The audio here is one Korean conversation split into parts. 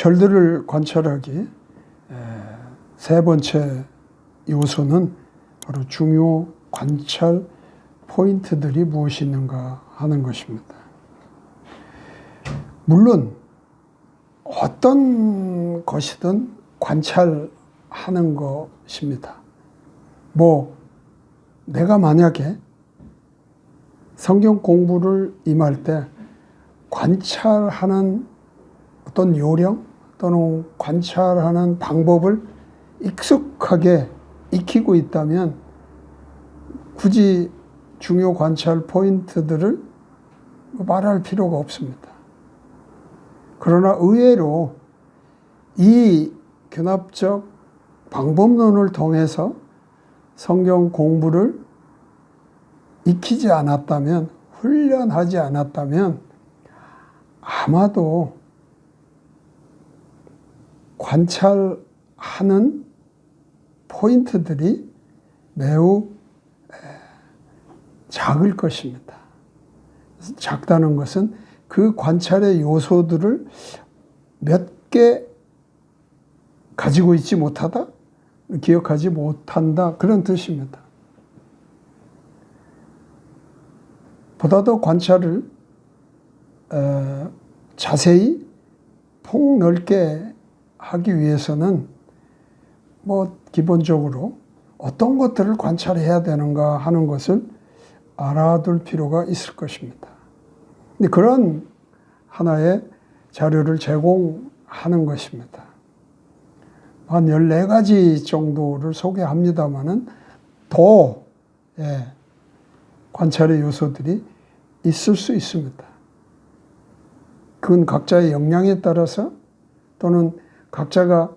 절들을 관찰하기 세 번째 요소는 바로 중요 관찰 포인트들이 무엇이 있는가 하는 것입니다. 물론 어떤 것이든 관찰하는 것입니다. 내가 만약에 성경 공부를 임할 때 관찰하는 어떤 요령 또는 관찰하는 방법을 익숙하게 익히고 있다면 굳이 중요 관찰 포인트들을 말할 필요가 없습니다. 그러나 의외로 이 견합적 방법론을 통해서 성경 공부를 익히지 않았다면, 훈련하지 않았다면 아마도 관찰하는 포인트들이 매우 작을 것입니다. 작다는 것은 그 관찰의 요소들을 몇 개 가지고 있지 못하다, 기억하지 못한다, 그런 뜻입니다. 보다 더 관찰을 자세히 폭넓게 하기 위해서는 기본적으로 어떤 것들을 관찰해야 되는가 하는 것을 알아둘 필요가 있을 것입니다. 근데 그런 하나의 자료를 제공하는 것입니다. 한 14가지 정도를 소개합니다마는 더 관찰의 요소들이 있을 수 있습니다. 그건 각자의 역량에 따라서 또는 각자가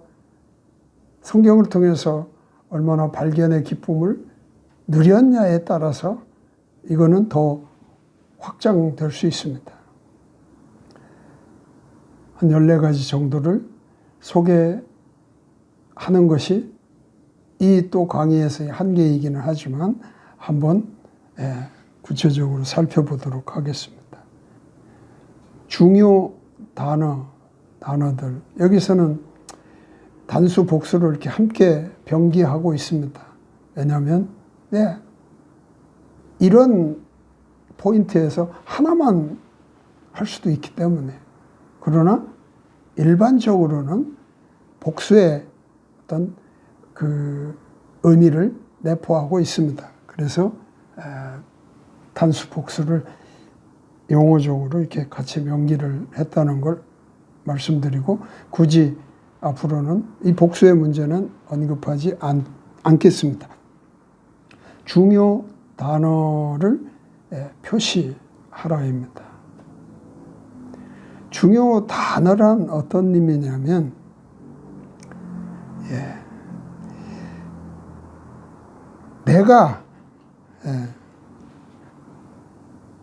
성경을 통해서 얼마나 발견의 기쁨을 누렸냐에 따라서 이거는 더 확장될 수 있습니다. 한 14가지 정도를 소개하는 것이 이 또 강의에서의 한계이기는 하지만 한번 구체적으로 살펴보도록 하겠습니다. 중요 단어들. 여기서는 단수, 복수를 이렇게 함께 병기하고 있습니다. 왜냐하면 이런 포인트에서 하나만 할 수도 있기 때문에. 그러나 일반적으로는 복수의 어떤 그 의미를 내포하고 있습니다. 그래서 단수, 복수를 용어적으로 이렇게 같이 명기를 했다는 걸 말씀드리고, 굳이 앞으로는 이 복수의 문제는 언급하지 않겠습니다. 중요 단어를 표시하라입니다. 중요 단어란 어떤 의미냐면, 내가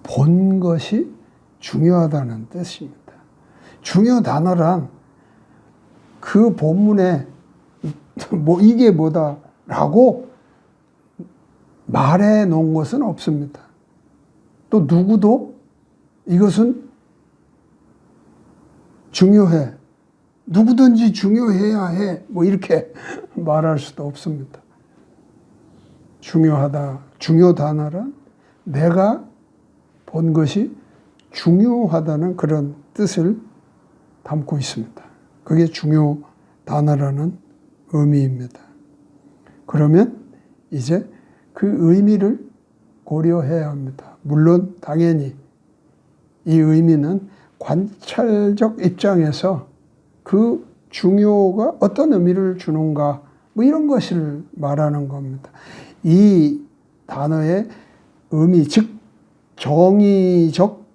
본 것이 중요하다는 뜻입니다. 중요 단어란 그 본문에 이게 뭐다라고 말해 놓은 것은 없습니다. 또 누구도 이것은 중요해, 누구든지 중요해야 해, 이렇게 말할 수도 없습니다. 중요하다, 중요 단어란 내가 본 것이 중요하다는 그런 뜻을 담고 있습니다. 그게 중요 단어라는 의미입니다. 그러면 이제 그 의미를 고려해야 합니다. 물론 당연히 이 의미는 관찰적 입장에서 그 중요가 어떤 의미를 주는가 이런 것을 말하는 겁니다. 이 단어의 의미, 즉 정의적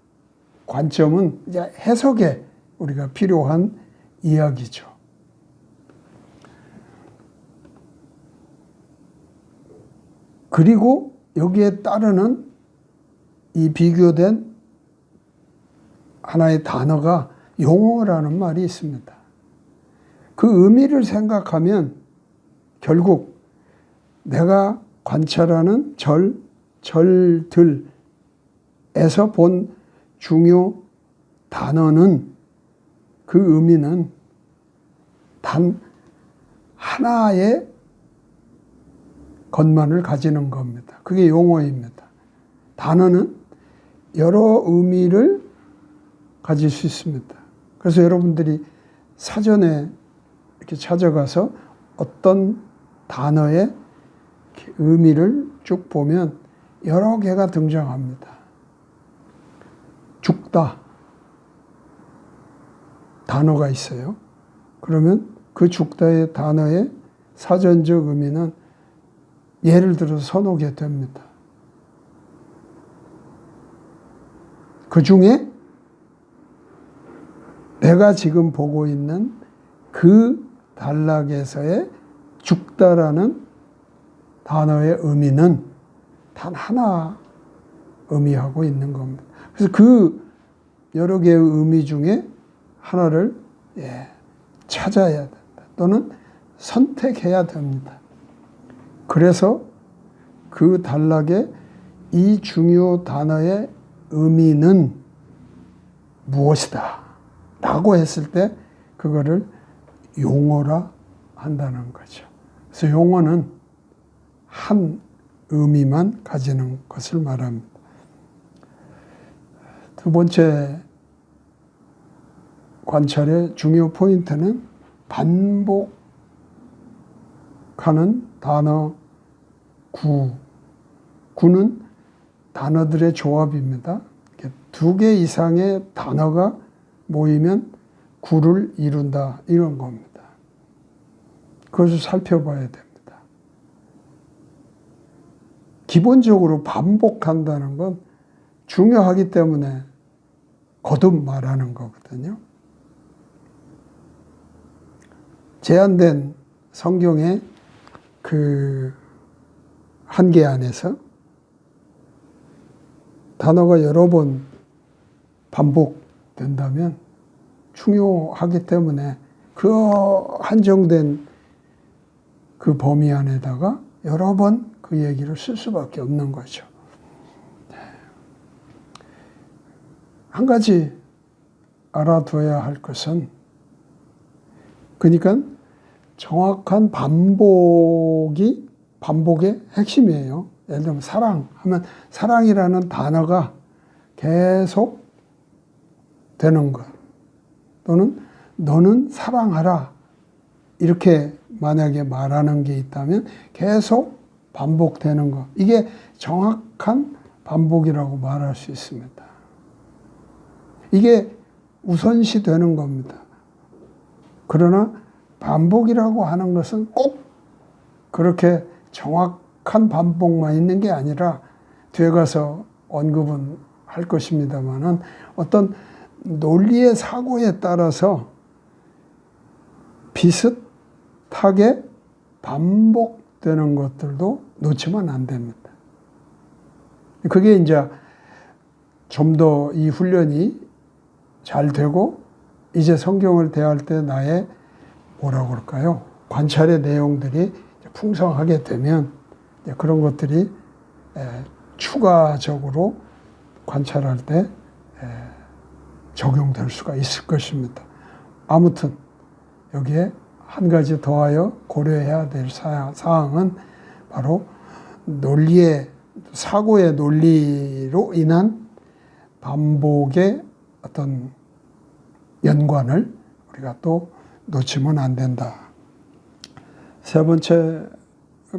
관점은 이제 해석에 우리가 필요한 이야기죠. 그리고 여기에 따르는 이 비교된 하나의 단어가 용어라는 말이 있습니다. 그 의미를 생각하면 결국 내가 관찰하는 절들에서 본 중요 단어는 그 의미는 단 하나의 것만을 가지는 겁니다. 그게 용어입니다. 단어는 여러 의미를 가질 수 있습니다. 그래서 여러분들이 사전에 이렇게 찾아가서 어떤 단어의 의미를 쭉 보면 여러 개가 등장합니다. 죽다 단어가 있어요. 그러면 그 죽다의 단어의 사전적 의미는 예를 들어서 서너 개 됩니다. 그 중에 내가 지금 보고 있는 그 단락에서의 죽다라는 단어의 의미는 단 하나 의미하고 있는 겁니다. 그래서 그 여러 개의 의미 중에 하나를 찾아야 된다. 또는 선택해야 됩니다. 그래서 그 단락의 이 중요 단어의 의미는 무엇이다 라고 했을 때 그거를 용어라 한다는 거죠. 그래서 용어는 한 의미만 가지는 것을 말합니다. 두 번째 관찰의 중요 포인트는 반복하는 단어 구. 구는 단어들의 조합입니다. 두 개 이상의 단어가 모이면 구를 이룬다 이런 겁니다. 그것을 살펴봐야 됩니다. 기본적으로 반복한다는 건 중요하기 때문에 거듭 말하는 거거든요. 제한된 성경의 그 한계 안에서 단어가 여러 번 반복된다면 중요하기 때문에 그 한정된 그 범위 안에다가 여러 번 그 얘기를 쓸 수밖에 없는 거죠. 한 가지 알아둬야 할 것은 그러니까 정확한 반복의 핵심이에요. 예를 들면 사랑하면 사랑이라는 단어가 계속 되는 것 또는 너는 사랑하라 이렇게 만약에 말하는 게 있다면 계속 반복되는 것 이게 정확한 반복이라고 말할 수 있습니다. 이게 우선시 되는 겁니다. 그러나 반복이라고 하는 것은 꼭 그렇게 정확한 반복만 있는 게 아니라 뒤에 가서 언급은 할 것입니다만은 어떤 논리의 사고에 따라서 비슷하게 반복되는 것들도 놓치면 안 됩니다. 그게 이제 좀 더 이 훈련이 잘 되고 이제 성경을 대할 때 나의 뭐라고 그럴까요? 관찰의 내용들이 풍성하게 되면 그런 것들이 추가적으로 관찰할 때 적용될 수가 있을 것입니다. 아무튼 여기에 한 가지 더하여 고려해야 될 사항은 바로 논리의 사고의 논리로 인한 반복의 어떤 연관을 우리가 또 놓치면 안 된다. 세 번째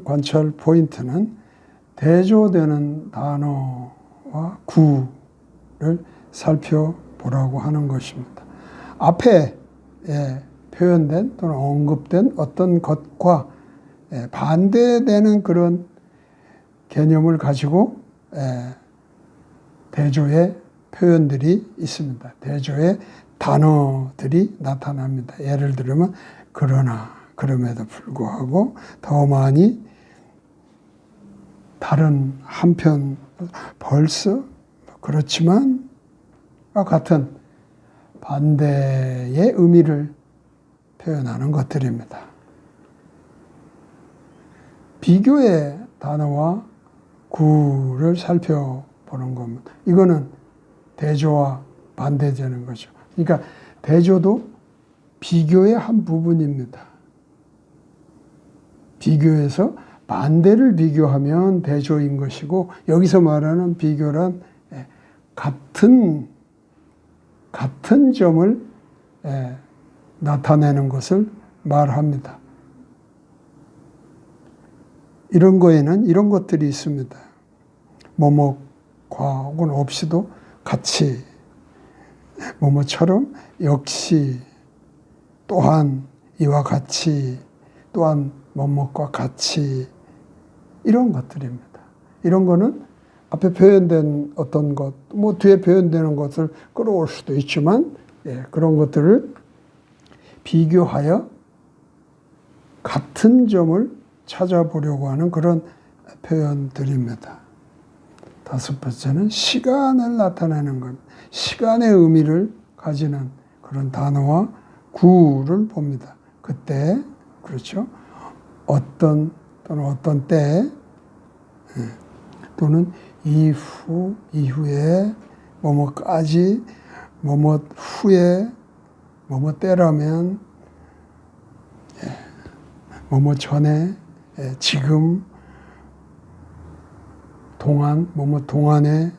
관찰 포인트는 대조되는 단어와 구를 살펴보라고 하는 것입니다. 앞에 표현된 또는 언급된 어떤 것과 반대되는 그런 개념을 가지고 대조의 표현들이 있습니다. 대조의 단어들이 나타납니다. 예를 들면 그러나 그럼에도 불구하고 더 많이 다른 한편 벌써 그렇지만 같은 반대의 의미를 표현하는 것들입니다. 비교의 단어와 구를 살펴보는 겁니다. 이거는 대조와 반대되는 거죠. 그러니까 대조도 비교의 한 부분입니다. 비교해서 반대를 비교하면 대조인 것이고, 여기서 말하는 비교란 같은 점을 나타내는 것을 말합니다. 이런 거에는 이런 것들이 있습니다. 뭐뭐과 혹은 없이도 같이, 뭐뭐처럼, 역시, 또한, 이와 같이, 또한 뭐뭐과 같이, 이런 것들입니다. 이런 거는 앞에 표현된 어떤 것, 뭐 뒤에 표현되는 것을 끌어올 수도 있지만, 그런 것들을 비교하여 같은 점을 찾아보려고 하는 그런 표현들입니다. 다섯 번째는 시간을 나타내는 것, 시간의 의미를 가지는 그런 단어와 구를 봅니다. 그때, 그렇죠? 어떤 또는 어떤 때, 또는 이후에, 뭐뭐까지, 뭐뭐 후에, 뭐뭐 때라면, 뭐뭐 전에, 지금, 동안, 뭐뭐 동안에,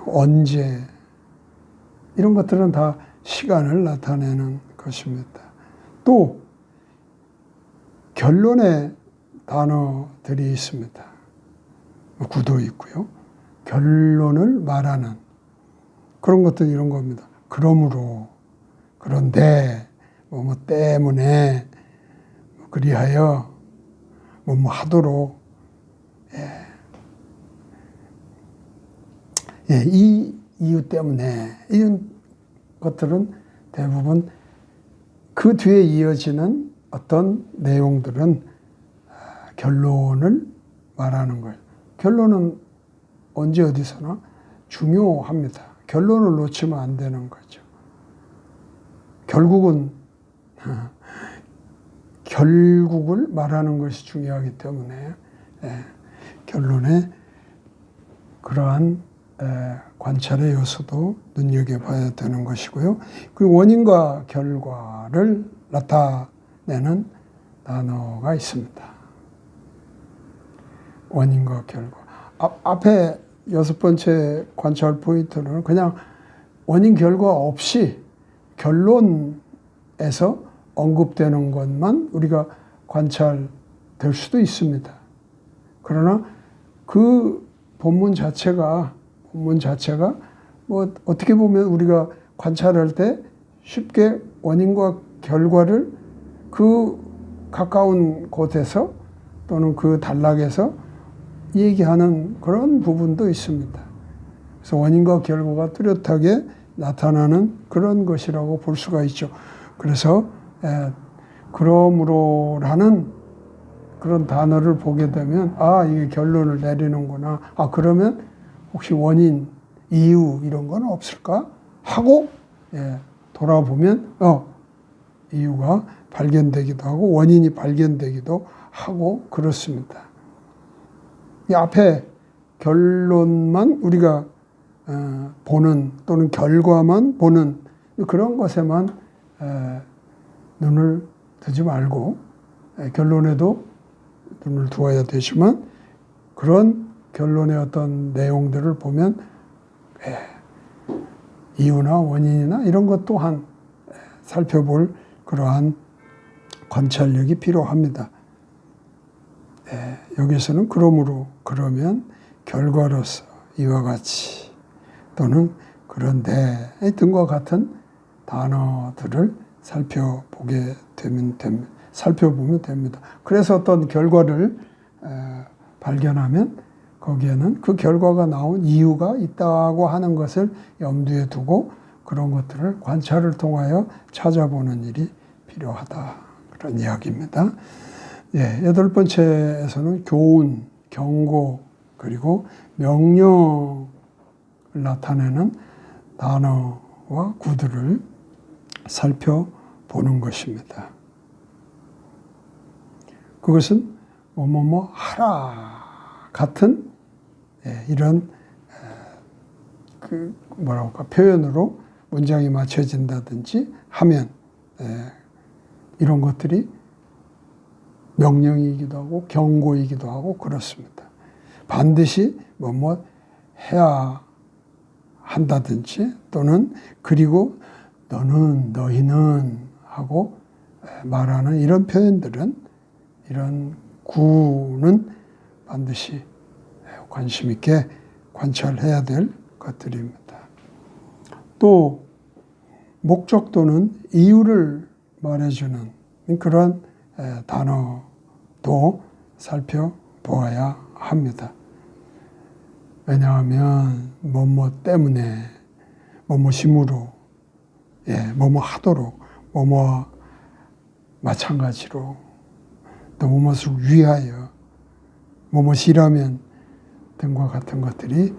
언제, 이런 것들은 다 시간을 나타내는 것입니다. 또 결론의 단어들이 있습니다. 구도 있고요. 결론을 말하는 그런 것들 이런 겁니다. 그러므로, 그런데, 뭐뭐 때문에, 그리하여, 뭐뭐 하도록, 이 이유 때문에, 이런 것들은 대부분 그 뒤에 이어지는 어떤 내용들은 결론을 말하는 거예요. 결론은 언제 어디서나 중요합니다. 결론을 놓치면 안 되는 거죠. 결국은 결국을 말하는 것이 중요하기 때문에 결론에 그러한 관찰의 요소도 눈여겨봐야 되는 것이고요. 그리고 원인과 결과를 나타내는 단어가 있습니다. 원인과 결과. 앞에 여섯 번째 관찰 포인트는 그냥 원인 결과 없이 결론에서 언급되는 것만 우리가 관찰될 수도 있습니다. 그러나 그 본문 자체가 뭐 어떻게 보면 우리가 관찰할 때 쉽게 원인과 결과를 그 가까운 곳에서 또는 그 단락에서 얘기하는 그런 부분도 있습니다. 그래서 원인과 결과가 뚜렷하게 나타나는 그런 것이라고 볼 수가 있죠. 그래서 그러므로라는 그런 단어를 보게 되면 이게 결론을 내리는구나. 그러면 혹시 원인, 이유 이런 건 없을까? 하고 돌아보면 이유가 발견되기도 하고 원인이 발견되기도 하고 그렇습니다. 이 앞에 결론만 우리가 보는 또는 결과만 보는 그런 것에만 눈을 두지 말고 결론에도 눈을 두어야 되지만 그런 결론의 어떤 내용들을 보면 이유나 원인이나 이런 것 또한 살펴볼 그러한 관찰력이 필요합니다. 여기서는 그러므로, 그러면, 결과로서 이와 같이 또는 그런데 등과 같은 단어들을 살펴보면 됩니다. 그래서 어떤 결과를 발견하면 거기에는 그 결과가 나온 이유가 있다고 하는 것을 염두에 두고 그런 것들을 관찰을 통하여 찾아보는 일이 필요하다. 그런 이야기입니다. 여덟 번째에서는 교훈, 경고, 그리고 명령을 나타내는 단어와 구들을 살펴보는 것입니다. 그것은 뭐뭐뭐 하라 같은 이런 표현으로 문장이 맞춰진다든지 하면 이런 것들이 명령이기도 하고 경고이기도 하고 그렇습니다. 반드시 뭐뭐 해야 한다든지 또는 그리고 너는 너희는 하고 말하는 이런 표현들은 이런 구는 반드시 관심 있게 관찰해야 될 것들입니다. 또 목적 또는 이유를 말해주는 그런 단어도 살펴보아야 합니다. 왜냐하면 뭐뭐 때문에, 뭐뭐심으로, 뭐뭐 하도록, 뭐뭐 마찬가지로, 또 뭐뭐를 위하여, 뭐뭐시라면 등과 같은 것들이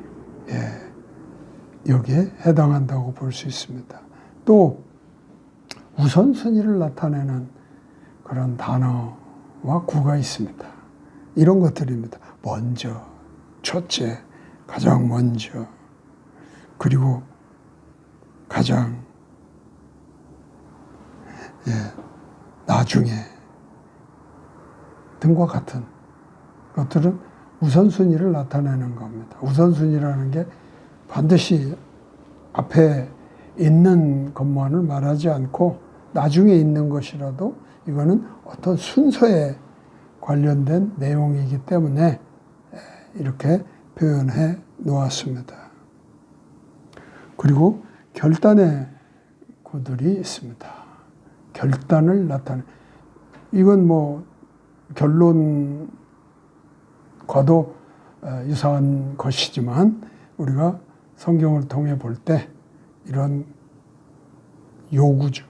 여기에 해당한다고 볼 수 있습니다. 또 우선순위를 나타내는 그런 단어와 구가 있습니다. 이런 것들입니다. 먼저, 첫째, 가장 먼저, 그리고 가장 나중에 등과 같은 것들은 우선순위를 나타내는 겁니다. 우선순위라는 게 반드시 앞에 있는 것만을 말하지 않고 나중에 있는 것이라도 이거는 어떤 순서에 관련된 내용이기 때문에 이렇게 표현해 놓았습니다. 그리고 결단의 구들이 있습니다. 결단을 나타내. 이건 뭐 결론과도 유사한 것이지만 우리가 성경을 통해 볼 때 이런 요구죠.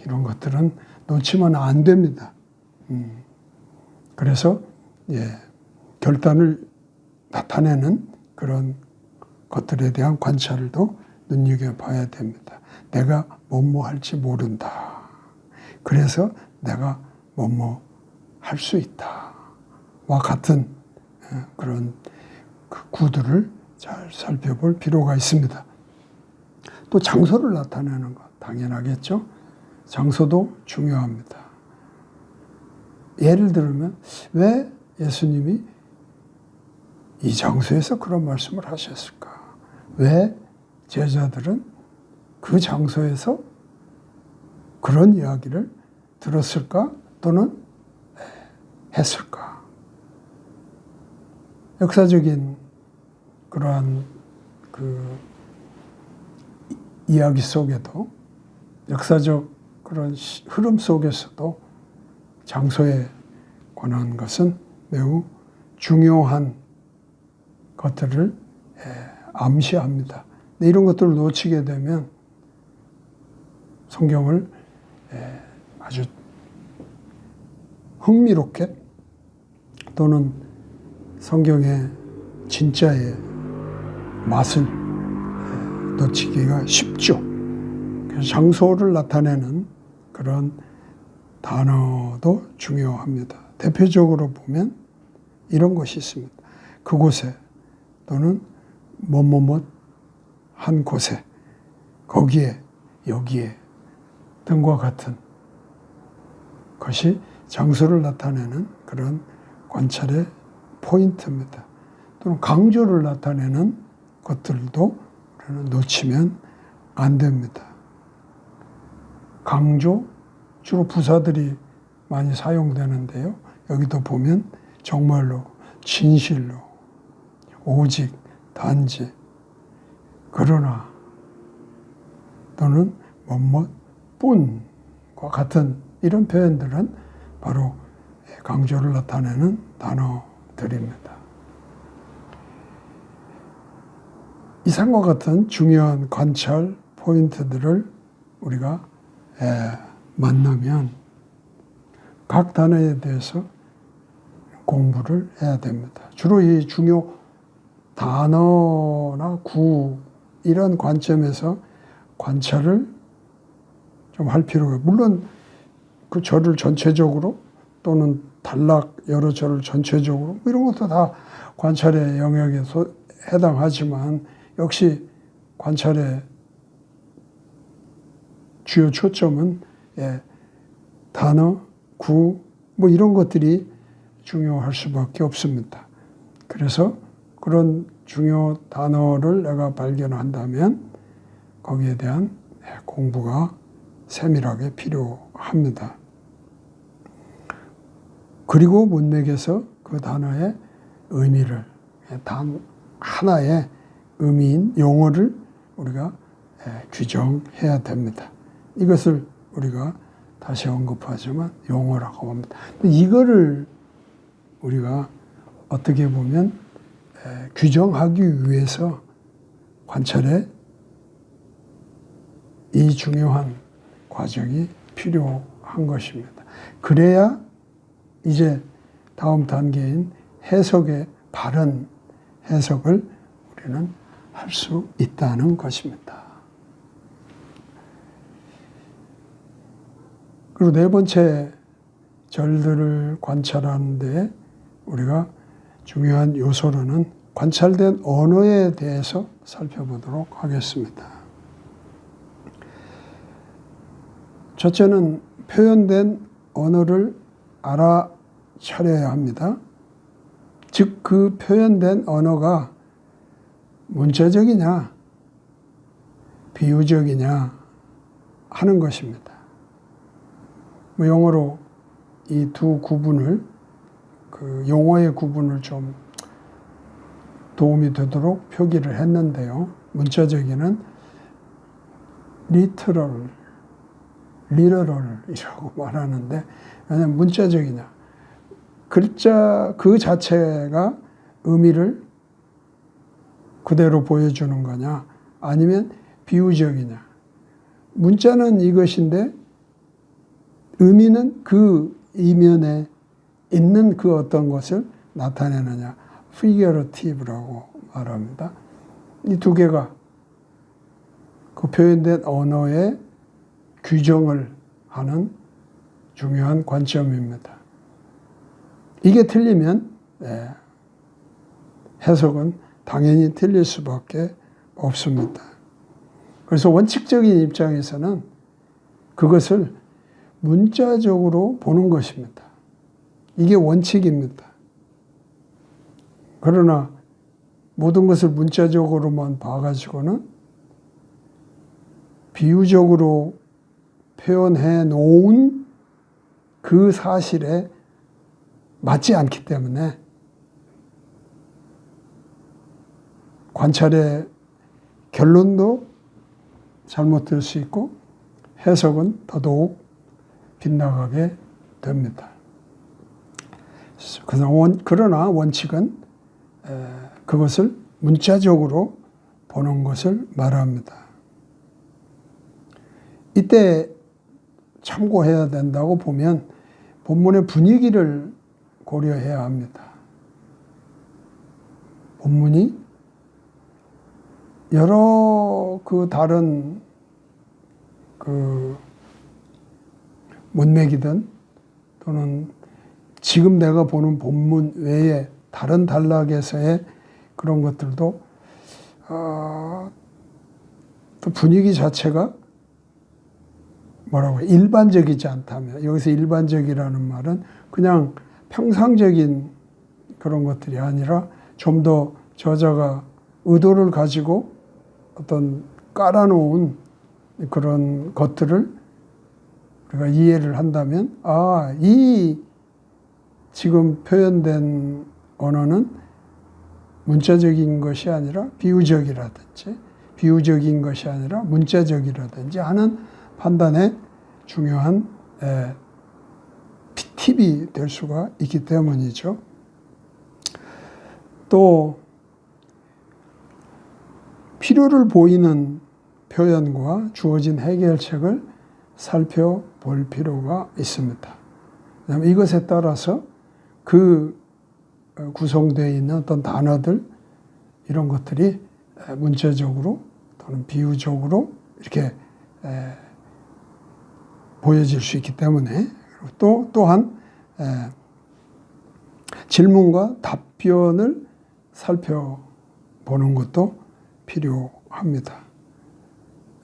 이런 것들은 놓치면 안 됩니다. 그래서 결단을 나타내는 그런 것들에 대한 관찰도 눈여겨봐야 됩니다. 내가 뭐뭐 할지 모른다. 그래서 내가 뭐뭐 할 수 있다. 와 같은 그런 그 구들을 잘 살펴볼 필요가 있습니다. 또 장소를 나타내는 것 당연하겠죠. 장소도 중요합니다. 예를 들면 왜 예수님이 이 장소에서 그런 말씀을 하셨을까? 왜 제자들은 그 장소에서 그런 이야기를 들었을까? 또는 했을까? 역사적인 그러한 그 이야기 속에도 역사적 그런 흐름 속에서도 장소에 관한 것은 매우 중요한 것들을 암시합니다. 이런 것들을 놓치게 되면 성경을 아주 흥미롭게 또는 성경의 진짜의 맛을 놓치기가 쉽죠. 그래서 장소를 나타내는 그런 단어도 중요합니다. 대표적으로 보면 이런 것이 있습니다. 그곳에 또는 뭐뭐뭐 한 곳에, 거기에, 여기에 등과 같은 것이 장소를 나타내는 그런 관찰의 포인트입니다. 또는 강조를 나타내는 것들도 우리는 놓치면 안 됩니다. 강조, 주로 부사들이 많이 사용되는데요. 여기도 보면 정말로, 진실로, 오직, 단지, 그러나 또는 뭐뭐 뿐과 같은 이런 표현들은 바로 강조를 나타내는 단어들입니다. 이상과 같은 중요한 관찰 포인트들을 우리가 만나면 각 단어에 대해서 공부를 해야 됩니다. 주로 이 중요 단어나 구 이런 관점에서 관찰을 좀 할 필요가, 물론 그 절을 전체적으로 또는 단락 여러 절을 전체적으로 이런 것도 다 관찰의 영역에 해당하지만 역시 관찰의 주요 초점은 단어, 구, 뭐 이런 것들이 중요할 수밖에 없습니다. 그래서 그런 중요 단어를 내가 발견한다면 거기에 대한 공부가 세밀하게 필요합니다. 그리고 문맥에서 그 단어의 의미를, 단 하나의 의미인 용어를 우리가 규정해야 됩니다. 이것을 우리가 다시 언급하지만 용어라고 합니다. 이거를 우리가 어떻게 보면 규정하기 위해서 관찰에 이 중요한 과정이 필요한 것입니다. 그래야 이제 다음 단계인 해석의 바른 해석을 우리는 할 수 있다는 것입니다. 그리고 네 번째 절들을 관찰하는데 우리가 중요한 요소로는 관찰된 언어에 대해서 살펴보도록 하겠습니다. 첫째는 표현된 언어를 알아차려야 합니다. 즉, 그 표현된 언어가 문자적이냐, 비유적이냐 하는 것입니다. 영어로 이 두 구분을, 그 용어의 구분을 좀 도움이 되도록 표기를 했는데요. 문자적이는 literal이라고 말하는데, 왜냐하면 문자적이냐, 글자 그 자체가 의미를 그대로 보여주는 거냐, 아니면 비유적이냐. 문자는 이것인데 의미는 그 이면에 있는 그 어떤 것을 나타내느냐, figurative라고 말합니다. 이 두 개가 그 표현된 언어의 규정을 하는 중요한 관점입니다. 이게 틀리면 해석은 당연히 틀릴 수밖에 없습니다. 그래서 원칙적인 입장에서는 그것을 문자적으로 보는 것입니다. 이게 원칙입니다. 그러나 모든 것을 문자적으로만 봐가지고는 비유적으로 표현해 놓은 그 사실에 맞지 않기 때문에 관찰의 결론도 잘못될 수 있고 해석은 더더욱 빗나가게 됩니다. 그러나 원칙은 그것을 문자적으로 보는 것을 말합니다. 이때 참고해야 된다고 보면 본문의 분위기를 고려해야 합니다. 본문이 여러 그 다른 그 문맥이든 또는 지금 내가 보는 본문 외에 다른 단락에서의 그런 것들도 또 분위기 자체가 뭐라고 일반적이지 않다면, 여기서 일반적이라는 말은 그냥 평상적인 그런 것들이 아니라 좀 더 저자가 의도를 가지고 어떤 깔아놓은 그런 것들을 우리가 이해를 한다면, 이 지금 표현된 언어는 문자적인 것이 아니라 비유적인 것이 아니라 문자적이라든지 하는 판단에 중요한 팁이 될 수가 있기 때문이죠. 또 필요를 보이는 표현과 주어진 해결책을 살펴볼 필요가 있습니다. 왜냐하면 이것에 따라서 그 구성되어 있는 어떤 단어들, 이런 것들이 문자적으로 또는 비유적으로 이렇게 보여질 수 있기 때문에, 또한 질문과 답변을 살펴보는 것도 필요합니다.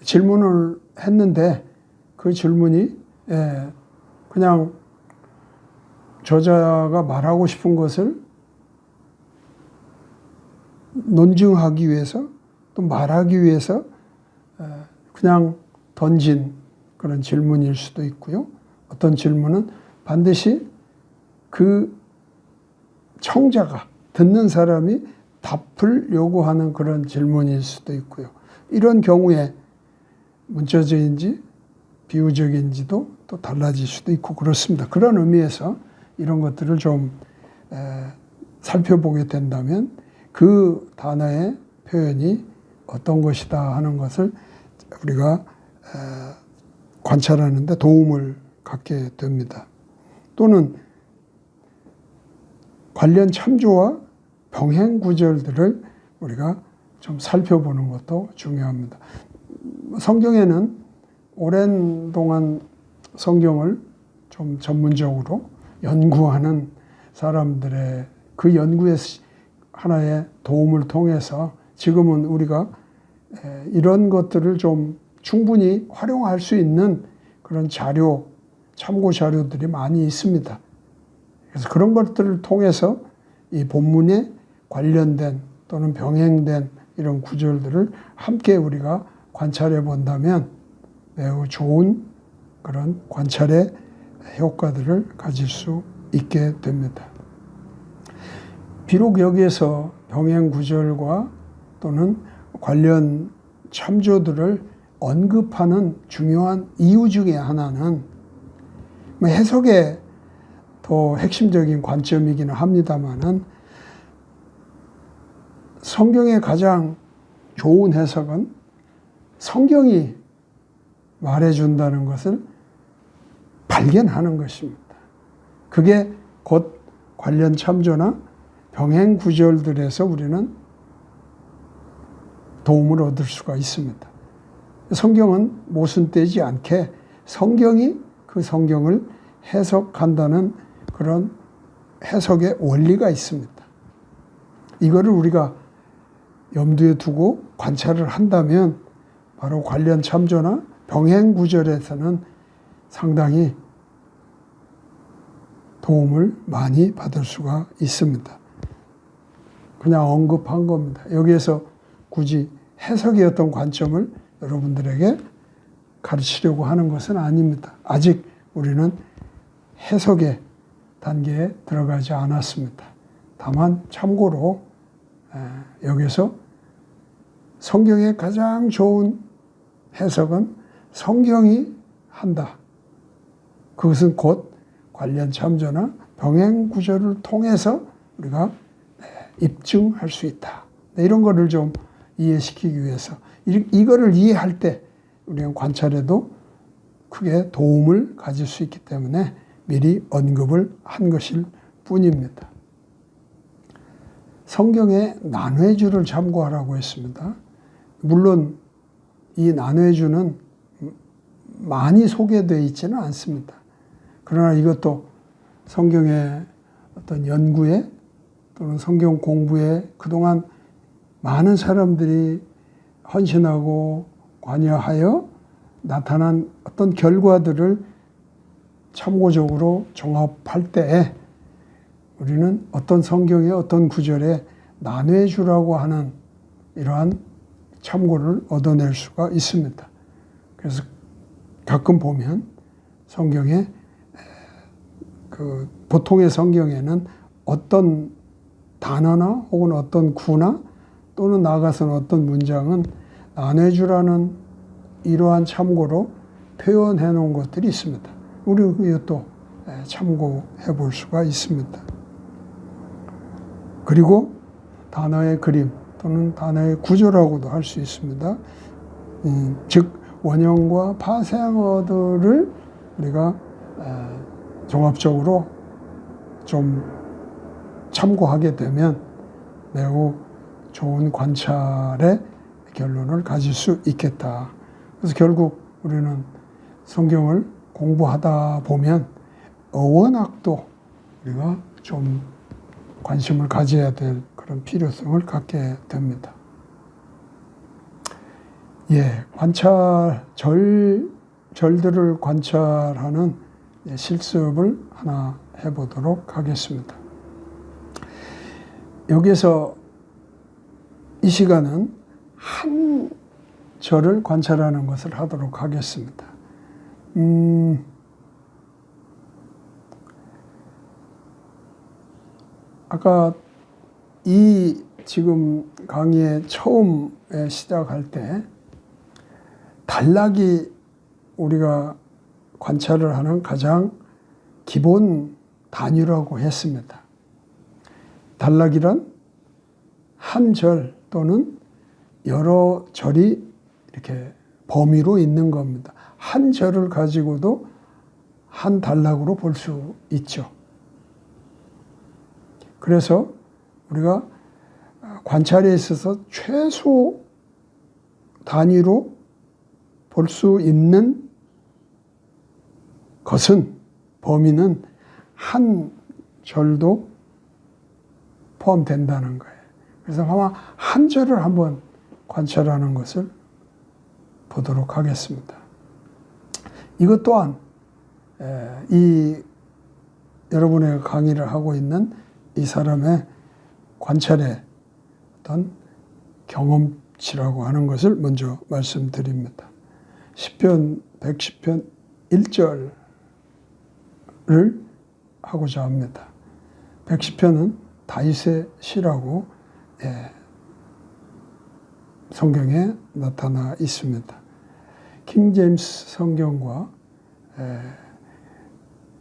질문을 했는데 그 질문이 그냥 저자가 말하고 싶은 것을 논증하기 위해서 또 말하기 위해서 그냥 던진 그런 질문일 수도 있고요. 어떤 질문은 반드시 그 청자가 듣는 사람이 답을 요구하는 그런 질문일 수도 있고요. 이런 경우에 문자적인지 비유적인지도 또 달라질 수도 있고 그렇습니다. 그런 의미에서 이런 것들을 좀 살펴보게 된다면 그 단어의 표현이 어떤 것이다 하는 것을 우리가 관찰하는 데 도움을 갖게 됩니다. 또는 관련 참조와 병행 구절들을 우리가 좀 살펴보는 것도 중요합니다. 성경에는 오랜 동안 성경을 좀 전문적으로 연구하는 사람들의 그 연구의 하나의 도움을 통해서 지금은 우리가 이런 것들을 좀 충분히 활용할 수 있는 그런 자료, 참고 자료들이 많이 있습니다. 그래서 그런 것들을 통해서 이 본문에 관련된 또는 병행된 이런 구절들을 함께 우리가 관찰해 본다면 매우 좋은 그런 관찰의 효과들을 가질 수 있게 됩니다. 비록 여기에서 병행 구절과 또는 관련 참조들을 언급하는 중요한 이유 중에 하나는 해석의 더 핵심적인 관점이기는 합니다만은 성경의 가장 좋은 해석은 성경이 말해준다는 것을 발견하는 것입니다. 그게 곧 관련 참조나 병행 구절들에서 우리는 도움을 얻을 수가 있습니다. 성경은 모순되지 않게 성경이 그 성경을 해석한다는 그런 해석의 원리가 있습니다. 이거를 우리가 염두에 두고 관찰을 한다면 바로 관련 참조나 병행 구절에서는 상당히 도움을 많이 받을 수가 있습니다. 그냥 언급한 겁니다. 여기에서 굳이 해석의 어떤 관점을 여러분들에게 가르치려고 하는 것은 아닙니다. 아직 우리는 해석의 단계에 들어가지 않았습니다. 다만 참고로 여기서 성경의 가장 좋은 해석은 성경이 한다. 그것은 곧 관련 참조나 병행 구절을 통해서 우리가 입증할 수 있다. 이런 거를 좀 이해시키기 위해서 이거를 이해할 때 우리는 관찰에도 크게 도움을 가질 수 있기 때문에 미리 언급을 한 것일 뿐입니다. 성경의 난회주를 참고하라고 했습니다. 물론 이 난회주는 많이 소개되어 있지는 않습니다. 그러나 이것도 성경의 어떤 연구에 또는 성경 공부에 그동안 많은 사람들이 헌신하고 관여하여 나타난 어떤 결과들을 참고적으로 종합할 때 우리는 어떤 성경의 어떤 구절에 난회주라고 하는 이러한 참고를 얻어낼 수가 있습니다. 그래서 가끔 보면 성경에 그 보통의 성경에는 어떤 단어나 혹은 어떤 구나 또는 나아가서는 어떤 문장은 난회주라는 이러한 참고로 표현해 놓은 것들이 있습니다. 우리 이것도 참고해 볼 수가 있습니다. 그리고 단어의 그림 또는 단어의 구조라고도 할 수 있습니다. 즉 원형과 파생어들을 우리가 종합적으로 좀 참고하게 되면 매우 좋은 관찰의 결론을 가질 수 있겠다. 그래서 결국 우리는 성경을 공부하다 보면 어원학도 우리가 좀 관심을 가져야 될 그런 필요성을 갖게 됩니다. 관찰 절들을 관찰하는 실습을 하나 해보도록 하겠습니다. 여기서 이 시간은 한 절을 관찰하는 것을 하도록 하겠습니다. 아까 이 지금 강의의 처음에 시작할 때 단락이 우리가 관찰을 하는 가장 기본 단위라고 했습니다. 단락이란 한 절 또는 여러 절이 이렇게 범위로 있는 겁니다. 한 절을 가지고도 한 단락으로 볼 수 있죠. 그래서 우리가 관찰에 있어서 최소 단위로 볼 수 있는 것은, 범위는 한 절도 포함된다는 거예요. 그래서 아마 한 절을 한번 관찰하는 것을 보도록 하겠습니다. 이것 또한 이 여러분의 강의를 하고 있는 이 사람의 관찰의 어떤 경험치라고 하는 것을 먼저 말씀드립니다. 시편 110편 1절을 하고자 합니다. 110편은 다윗의 시라고 성경에 나타나 있습니다. 킹 제임스 성경과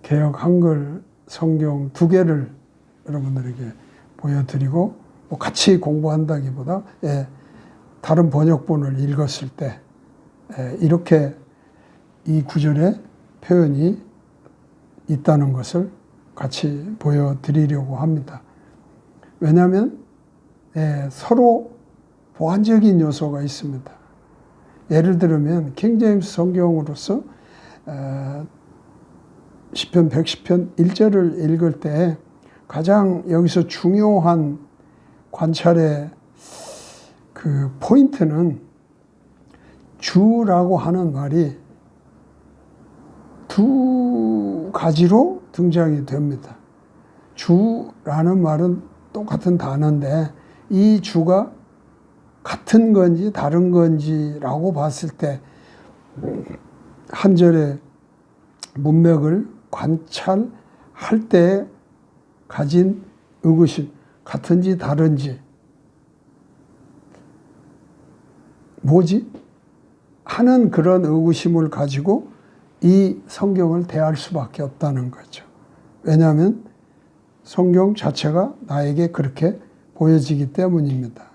개역 한글 성경 두 개를 여러분들에게 보여드리고 같이 공부한다기보다 다른 번역본을 읽었을 때 이렇게 이 구절의 표현이 있다는 것을 같이 보여드리려고 합니다. 왜냐하면 서로 보완적인 요소가 있습니다. 예를 들면 킹 제임스 성경으로서 시편 110편 1절을 읽을 때 가장 여기서 중요한 관찰의 그 포인트는 주라고 하는 말이 두 가지로 등장이 됩니다. 주라는 말은 똑같은 단어인데 이 주가 같은 건지 다른 건지라고 봤을 때 한 절의 문맥을 관찰할 때 가진 의구심, 같은지 다른지, 뭐지? 하는 그런 의구심을 가지고 이 성경을 대할 수밖에 없다는 거죠. 왜냐하면 성경 자체가 나에게 그렇게 보여지기 때문입니다.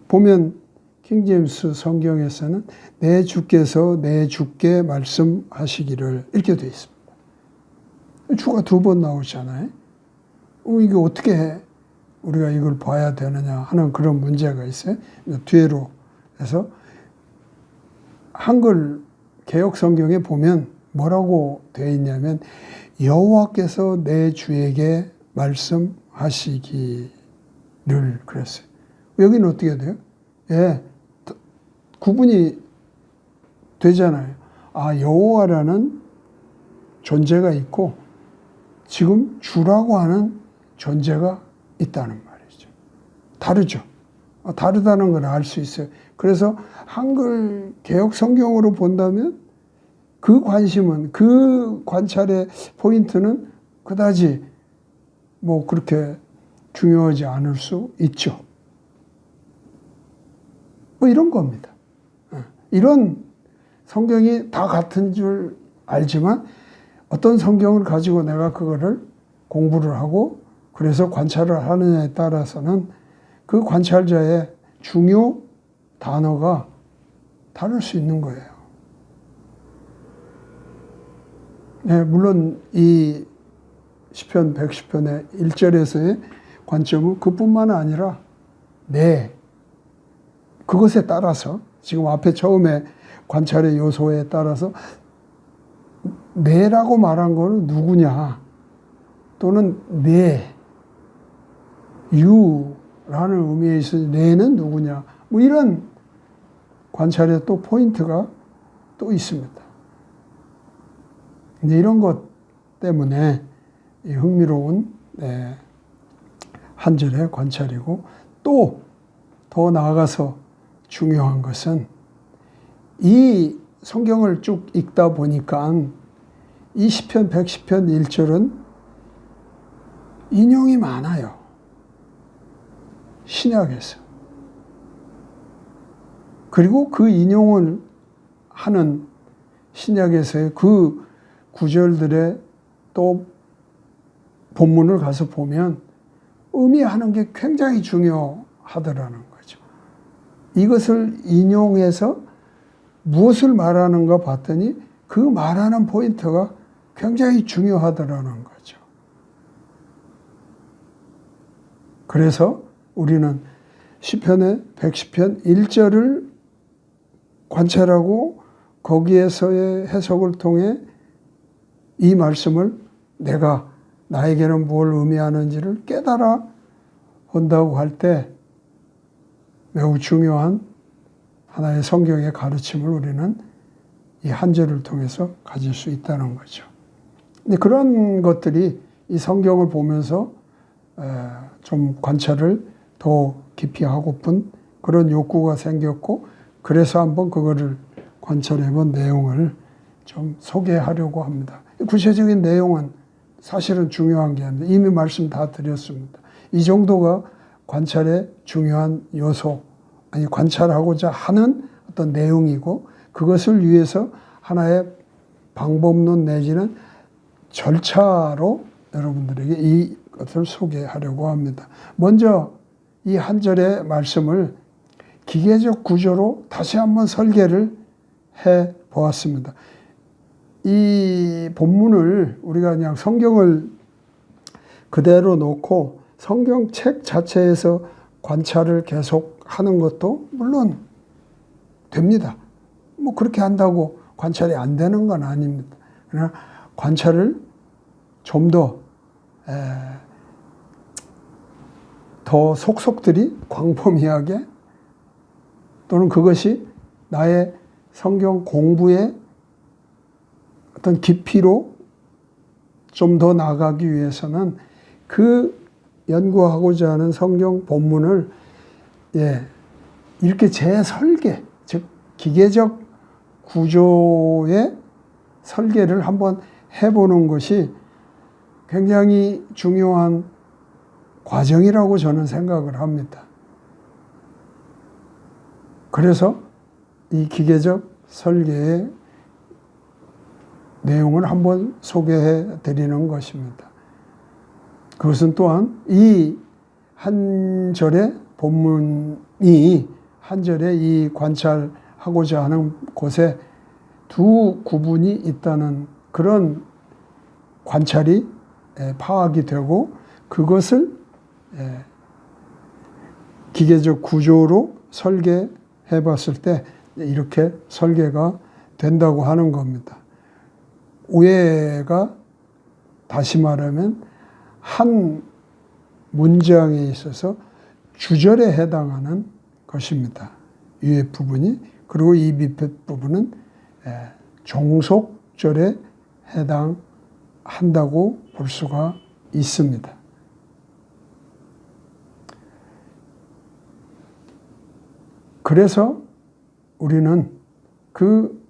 보면 킹제임스 성경에서는 내 주께서 내 주께 말씀하시기를 이렇게 되어 있습니다. 주가 두 번 나오잖아요. 이게 어떻게 우리가 이걸 봐야 되느냐 하는 그런 문제가 있어요. 뒤로 해서 한글 개역 성경에 보면 뭐라고 되어 있냐면 여호와께서 내 주에게 말씀하시기를 그랬어요. 여기는 어떻게 돼요? 구분이 되잖아요. 여호와라는 존재가 있고 지금 주라고 하는 존재가 있다는 말이죠. 다르죠. 다르다는 걸 알 수 있어요. 그래서 한글 개역 성경으로 본다면 그 관심은, 그 관찰의 포인트는 그다지 그렇게 중요하지 않을 수 있죠. 이런 겁니다. 이런 성경이 다 같은 줄 알지만 어떤 성경을 가지고 내가 그거를 공부를 하고 그래서 관찰을 하느냐에 따라서는 그 관찰자의 중요 단어가 다를 수 있는 거예요. 물론 이 시편 110편의 1절에서의 관점은 그뿐만 아니라 그것에 따라서 지금 앞에 처음에 관찰의 요소에 따라서 내라고 말한 거는 누구냐 또는 유라는 의미에 있어서 내는 누구냐 이런 관찰의 또 포인트가 또 있습니다. 이제 이런 것 때문에 이 흥미로운 한 절의 관찰이고, 또 더 나아가서 중요한 것은 이 성경을 쭉 읽다 보니까 이 시편 110편 1절은 인용이 많아요. 신약에서. 그리고 그 인용을 하는 신약에서의 그 구절들의 또 본문을 가서 보면 의미하는 게 굉장히 중요하더라는 거죠. 이것을 인용해서 무엇을 말하는가 봤더니 그 말하는 포인트가 굉장히 중요하더라는 거죠. 그래서 우리는 시편의 110편 1절을 관찰하고 거기에서의 해석을 통해 이 말씀을 내가 나에게는 뭘 의미하는지를 깨달아 본다고 할 때 매우 중요한 하나의 성경의 가르침을 우리는 이 한 절을 통해서 가질 수 있다는 거죠. 근데 그런 것들이 이 성경을 보면서 좀 관찰을 더 깊이 하고픈 그런 욕구가 생겼고, 그래서 한번 그거를 관찰해 본 내용을 좀 소개하려고 합니다. 구체적인 내용은 사실은 중요한 게 아닙니다. 이미 말씀 다 드렸습니다. 이 정도가 관찰의 중요한 요소, 아니 관찰하고자 하는 어떤 내용이고, 그것을 위해서 하나의 방법론 내지는 절차로 여러분들에게 이것을 소개하려고 합니다. 먼저 이 한 절의 말씀을 기계적 구조로 다시 한번 설계를 해 보았습니다. 이 본문을 우리가 그냥 성경을 그대로 놓고 성경책 자체에서 관찰을 계속 하는 것도 물론 됩니다. 뭐 그렇게 한다고 관찰이 안 되는 건 아닙니다. 그러나 관찰을 좀 더 속속들이 광범위하게, 또는 그것이 나의 성경 공부의 어떤 깊이로 좀 더 나가기 위해서는 그 연구하고자 하는 성경 본문을 이렇게 재설계, 즉 기계적 구조의 설계를 한번 해보는 것이 굉장히 중요한 과정이라고 저는 생각을 합니다. 그래서 이 기계적 설계의 내용을 한번 소개해 드리는 것입니다. 그것은 또한 이 한 절의 본문이 한 절의 이 관찰하고자 하는 곳에 두 구분이 있다는 그런 관찰이 파악이 되고, 그것을 기계적 구조로 설계해 봤을 때 이렇게 설계가 된다고 하는 겁니다. 오해가 다시 말하면 한 문장에 있어서 주절에 해당하는 것입니다. 위에 부분이. 그리고 이 밑에 부분은 종속절에 해당한다고 볼 수가 있습니다. 그래서 우리는 그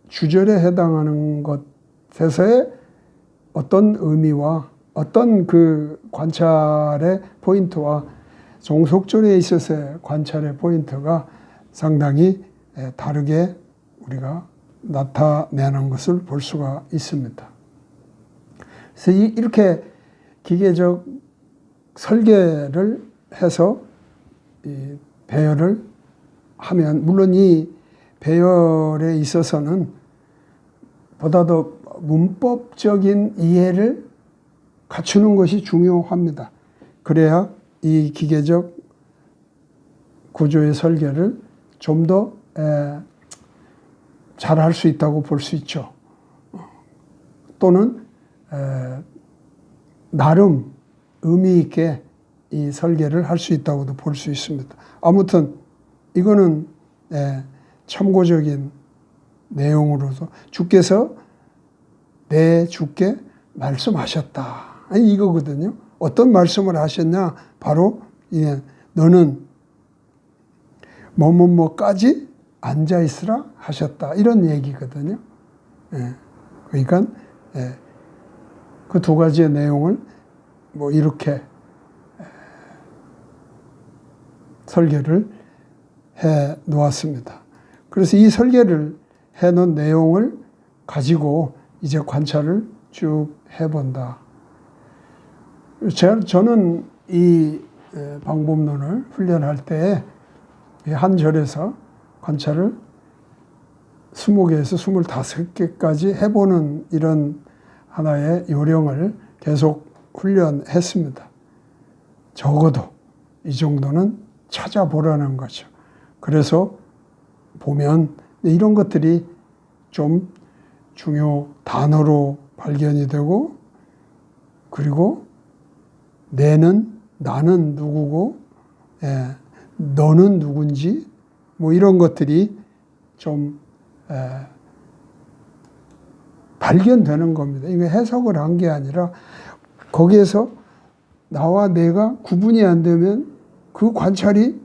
주절에 해당하는 것에서의 어떤 의미와 어떤 그 관찰의 포인트와 종속절에 있어서의 관찰의 포인트가 상당히 다르게 우리가 나타내는 것을 볼 수가 있습니다. 그래서 이렇게 기계적 설계를 해서 이 배열을 하면, 물론 이 배열에 있어서는 보다 더 문법적인 이해를 갖추는 것이 중요합니다. 그래야 이 기계적 구조의 설계를 좀 더 잘할 수 있다고 볼 수 있죠. 또는 나름 의미 있게 이 설계를 할 수 있다고도 볼 수 있습니다. 아무튼 이거는 참고적인 내용으로서 주께서 내 주께 말씀하셨다. 아니, 이거거든요. 어떤 말씀을 하셨냐? 바로 너는 뭐뭐뭐까지 앉아있으라 하셨다. 이런 얘기거든요. 예. 그러니까 그 두 가지의 내용을 뭐 이렇게 설계를 해 놓았습니다. 그래서 이 설계를 해 놓은 내용을 가지고 이제 관찰을 쭉 해본다. 저는 이 방법론을 훈련할 때 한 절에서 관찰을 20개에서 25개까지 해보는 이런 하나의 요령을 계속 훈련했습니다. 적어도 이 정도는 찾아보라는 거죠. 그래서 보면 이런 것들이 좀 중요 단어로 발견이 되고, 그리고 나는 누구고, 너는 누군지, 뭐 이런 것들이 좀 발견되는 겁니다. 이거 해석을 한 게 아니라 거기에서 나와 내가 구분이 안 되면 그 관찰이,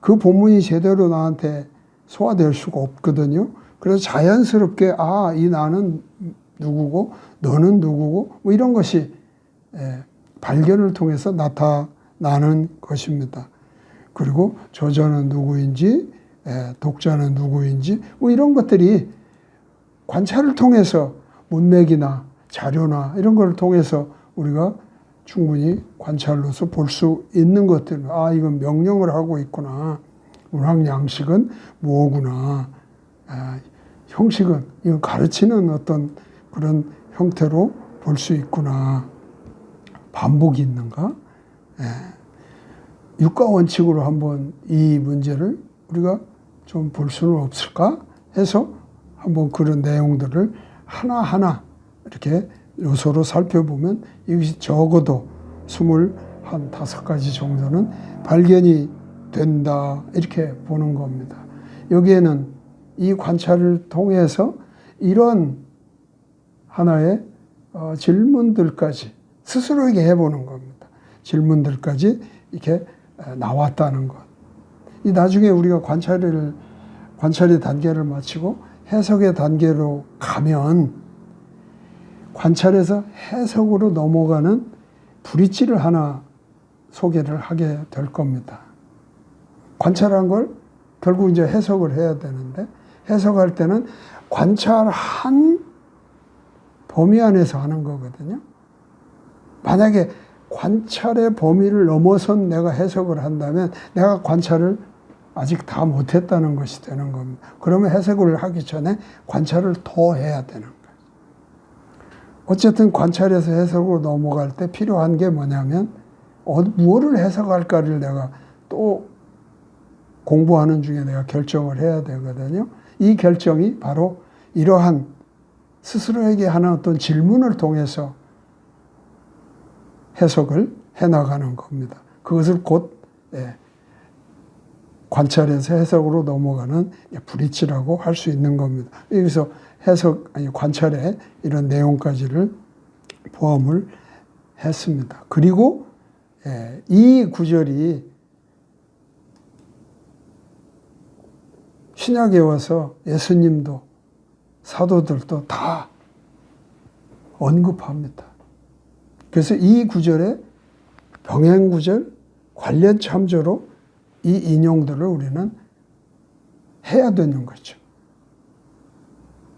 그 본문이 제대로 나한테 소화될 수가 없거든요. 그래서 자연스럽게 이 나는 누구고 너는 누구고 뭐 이런 것이 발견을 통해서 나타나는 것입니다. 그리고 저자는 누구인지, 독자는 누구인지 뭐 이런 것들이 관찰을 통해서 문맥이나 자료나 이런 걸 통해서 우리가 충분히 관찰로서 볼 수 있는 것들, 이건 명령을 하고 있구나, 문학 양식은 뭐구나, 형식은 이건 가르치는 어떤 그런 형태로 볼 수 있구나, 반복이 있는가, 육가 원칙으로 한번 이 문제를 우리가 좀 볼 수는 없을까 해서 한번 그런 내용들을 하나하나 이렇게 요소로 살펴보면 이것이 적어도 25가지 정도는 발견이 된다, 이렇게 보는 겁니다. 여기에는 이 관찰을 통해서 이런 하나의 질문들까지 스스로에게 해보는 겁니다. 질문들까지 이렇게 나왔다는 것. 이 나중에 우리가 관찰의 단계를 마치고 해석의 단계로 가면 관찰에서 해석으로 넘어가는 브릿지를 하나 소개를 하게 될 겁니다. 관찰한 걸 결국 이제 해석을 해야 되는데, 해석할 때는 관찰한 범위 안에서 하는 거거든요. 만약에 관찰의 범위를 넘어선 내가 해석을 한다면 내가 관찰을 아직 다 못했다는 것이 되는 겁니다. 그러면 해석을 하기 전에 관찰을 더 해야 되는 거예요. 어쨌든 관찰에서 해석으로 넘어갈 때 필요한 게 뭐냐면 무엇을 해석할까를 내가 또 공부하는 중에 내가 결정을 해야 되거든요. 이 결정이 바로 이러한 스스로에게 하는 어떤 질문을 통해서 해석을 해나가는 겁니다. 그것을 곧 관찰에서 해석으로 넘어가는 브릿지라고 할 수 있는 겁니다. 여기서 관찰의 이런 내용까지를 포함을 했습니다. 그리고 이 구절이 신약에 와서 예수님도 사도들도 다 언급합니다. 그래서 이 구절에 병행구절, 관련 참조로 이 인용들을 우리는 해야 되는 거죠.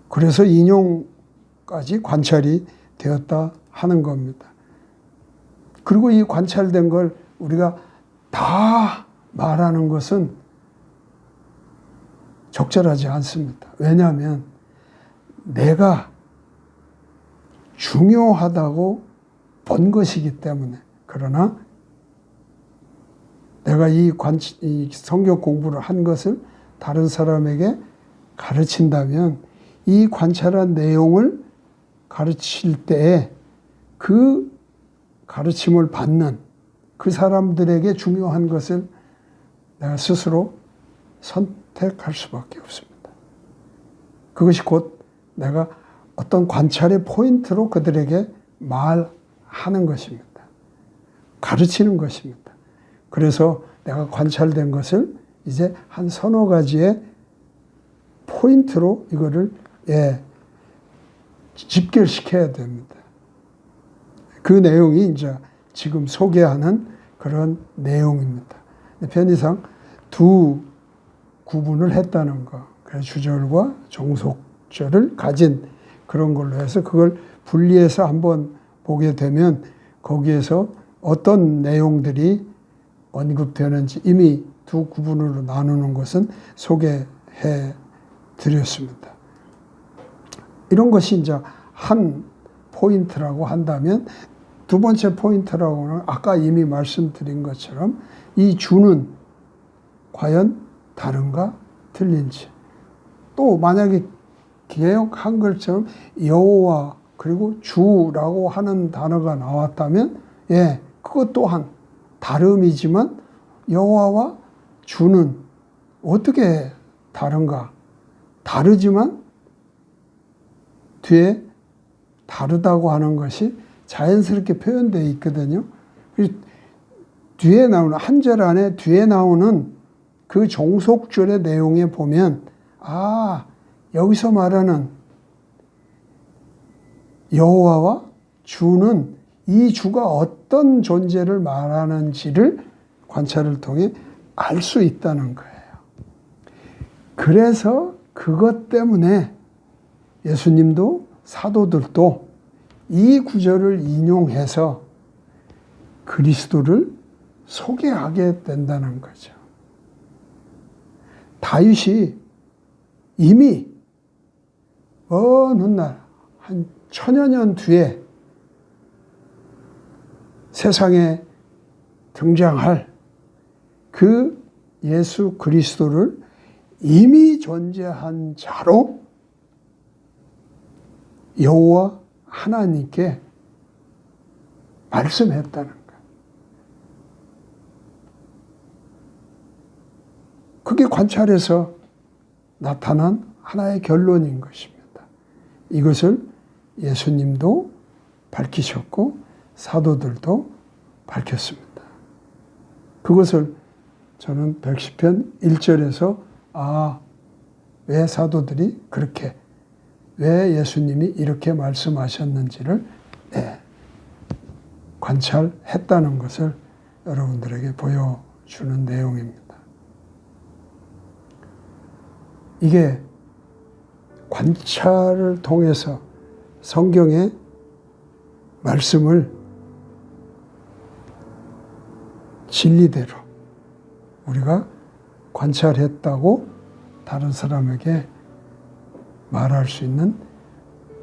그래서 인용까지 관찰이 되었다 하는 겁니다. 그리고 이 관찰된 걸 우리가 다 말하는 것은 적절하지 않습니다. 왜냐하면 내가 중요하다고 본 것이기 때문에. 그러나 내가 이 성경 공부를 한 것을 다른 사람에게 가르친다면 이 관찰한 내용을 가르칠 때에 그 가르침을 받는 그 사람들에게 중요한 것을 내가 스스로 선택할 수밖에 없습니다. 그것이 곧 내가 어떤 관찰의 포인트로 그들에게 말하는 것입니다. 가르치는 것입니다. 그래서 내가 관찰된 것을 이제 한 서너 가지의 포인트로 이거를 집결시켜야 됩니다. 그 내용이 이제 지금 소개하는 그런 내용입니다. 편의상 두 구분을 했다는 거. 그래서 주절과 종속절을 가진 그런 걸로 해서 그걸 분리해서 한번 보게 되면 거기에서 어떤 내용들이 언급되는지 이미 두 구분으로 나누는 것은 소개해 드렸습니다. 이런 것이 이제 한 포인트라고 한다면 두 번째 포인트라고는 아까 이미 말씀드린 것처럼 이 주는 과연 다른가 틀린지. 또 만약에 개역 한글처럼 여호와 그리고 주라고 하는 단어가 나왔다면 그것 또한 다름이지만 여호와와 주는 어떻게 다른가? 다르지만 뒤에 다르다고 하는 것이 자연스럽게 표현되어 있거든요. 뒤에 나오는 한 절 안에 뒤에 나오는 그 종속절의 내용에 보면 여기서 말하는 여호와와 주는 이 주가 어떤 존재를 말하는지를 관찰을 통해 알 수 있다는 거예요. 그래서 그것 때문에 예수님도 사도들도 이 구절을 인용해서 그리스도를 소개하게 된다는 거죠. 다윗이 이미 어느 날 한 1000여 년 뒤에 세상에 등장할 그 예수 그리스도를 이미 존재한 자로 여호와 하나님께 말씀했다는 거예요. 그게 관찰에서 나타난 하나의 결론인 것입니다. 이것을 예수님도 밝히셨고 사도들도 밝혔습니다. 그것을 저는 110편 1절에서 왜 사도들이 그렇게 왜 예수님이 이렇게 말씀하셨는지를 관찰했다는 것을 여러분들에게 보여주는 내용입니다. 이게 관찰을 통해서 성경의 말씀을 진리대로 우리가 관찰했다고 다른 사람에게 말할 수 있는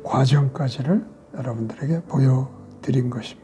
과정까지를 여러분들에게 보여드린 것입니다.